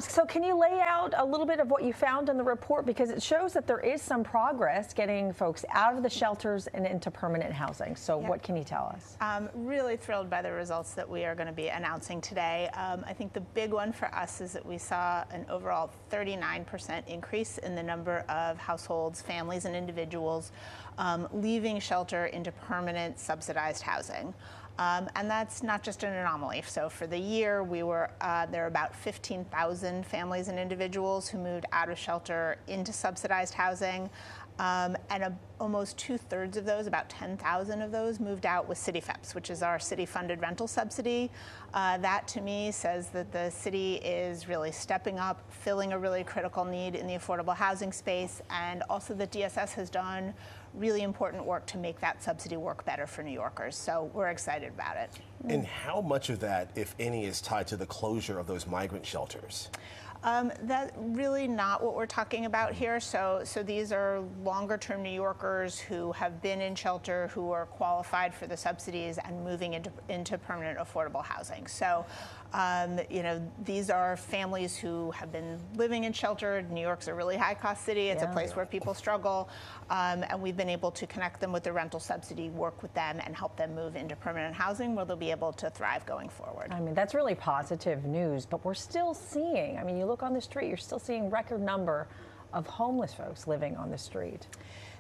So can you lay out a little bit of what you found in the report? Because it shows that there is some progress getting folks out of the shelters and into permanent housing. So what can you tell us? Really thrilled by the results that we are going to be announcing today. I think the big one for us is that we saw an overall 39% increase in the number of households, families, and individuals leaving shelter into permanent subsidized housing. And that's not just an anomaly. So for the year, there were about 15,000 families and individuals who moved out of shelter into subsidized housing. And almost 2/3 of those, about 10,000 of those, moved out with City FEPS, which is our city-funded rental subsidy. That, to me, says that the city is really stepping up, filling a really critical need in the affordable housing space, and also that DSS has done really important work to make that subsidy work better for New Yorkers. So we're excited about it. And how much of that, if any, is tied to the closure of those migrant shelters? That's really not what we're talking about here. So these are longer-term New Yorkers who have been in shelter, who are qualified for the subsidies and moving into permanent affordable housing. So, these are families who have been living in shelter. New York's a really high-cost city. It's a place where people struggle. And we've been able to connect them with the rental subsidy, work with them, and help them move into permanent housing where they'll be able to thrive going forward. I mean, that's really positive news, but we're still seeing, you look on the street, you're still seeing record number of homeless folks living on the street.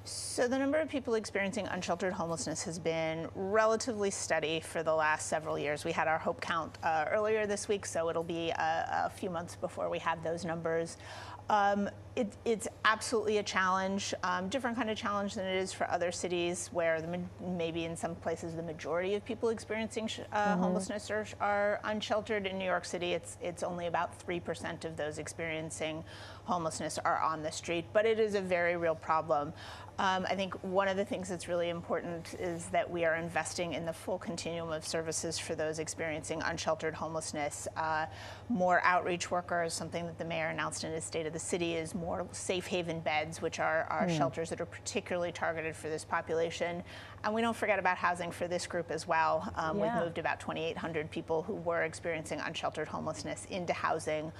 So the number of people experiencing unsheltered homelessness has been relatively steady for the last several years. We had our Hope Count earlier this week, so it'll be a few months before we have those numbers. It's absolutely a challenge, different kind of challenge than it is for other cities where maybe in some places the majority of people experiencing homelessness are unsheltered. In New York City, it's only about 3% of those experiencing homelessness are on the street, but it is a very real problem. I think one of the things that's really important is that we are investing in the full continuum of services for those experiencing unsheltered homelessness. More outreach workers, something that the mayor announced in his State of the City, is more safe haven beds, which are shelters that are particularly targeted for this population. And we don't forget about housing for this group as well. We've moved about 2,800 people who were experiencing unsheltered homelessness into housing,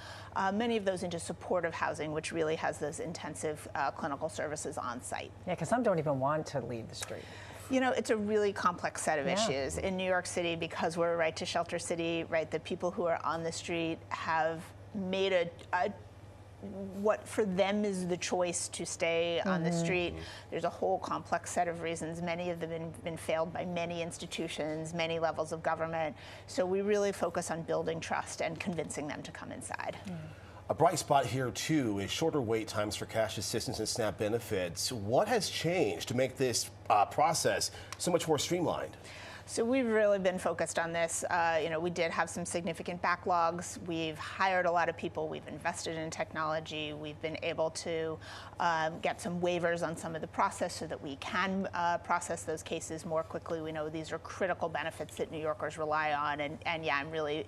many of those into supportive housing, which really has those intensive clinical services on site. Yeah, because some don't even want to leave the street. It's a really complex set of issues. In New York City, because we're a right to shelter city, right, the people who are on the street have made what for them is the choice to stay on the street. There's a whole complex set of reasons. Many of them have been failed by many institutions, many levels of government. So we really focus on building trust and convincing them to come inside. A bright spot here, too, is shorter wait times for cash assistance and SNAP benefits. What has changed to make this process so much more streamlined? So we've really been focused on this. We did have some significant backlogs. We've hired a lot of people. We've invested in technology. We've been able to get some waivers on some of the process so that we can process those cases more quickly. We know these are critical benefits that New Yorkers rely on. And I'm really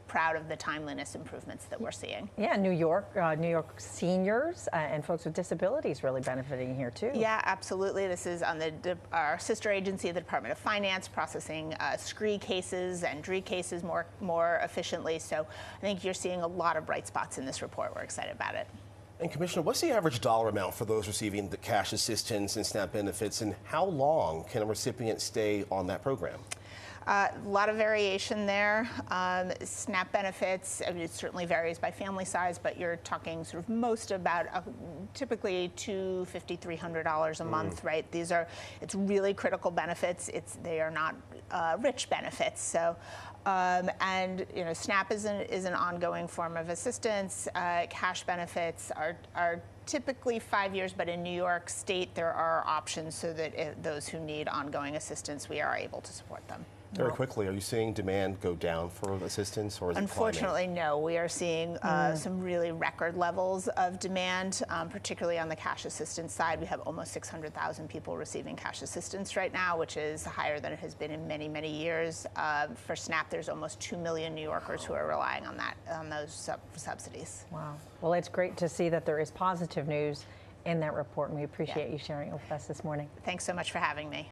proud of the timeliness improvements that we're seeing. Yeah, New York seniors and folks with disabilities really benefiting here too. Yeah, absolutely. This is on our sister agency, the Department of Finance, processing SCREE cases and DRE cases more efficiently. So I think you're seeing a lot of bright spots in this report. We're excited about it. And Commissioner, what's the average dollar amount for those receiving the cash assistance and SNAP benefits, and how long can a recipient stay on that program? A lot of variation there. SNAP benefits, it certainly varies by family size, but you're talking sort of most about typically $250, $300 a month, right? It's really critical benefits. They are not rich benefits. So, SNAP is an ongoing form of assistance. Cash benefits are typically 5 years, but in New York State, there are options so that those who need ongoing assistance, we are able to support them. Very quickly, are you seeing demand go down for assistance, or is it Unfortunately, no. We are seeing some really record levels of demand, particularly on the cash assistance side. We have almost 600,000 people receiving cash assistance right now, which is higher than it has been in many, many years. For SNAP, there's almost 2 million New Yorkers who are relying on those subsidies. Wow. Well, it's great to see that there is positive news in that report, and we appreciate you sharing it with us this morning. Thanks so much for having me.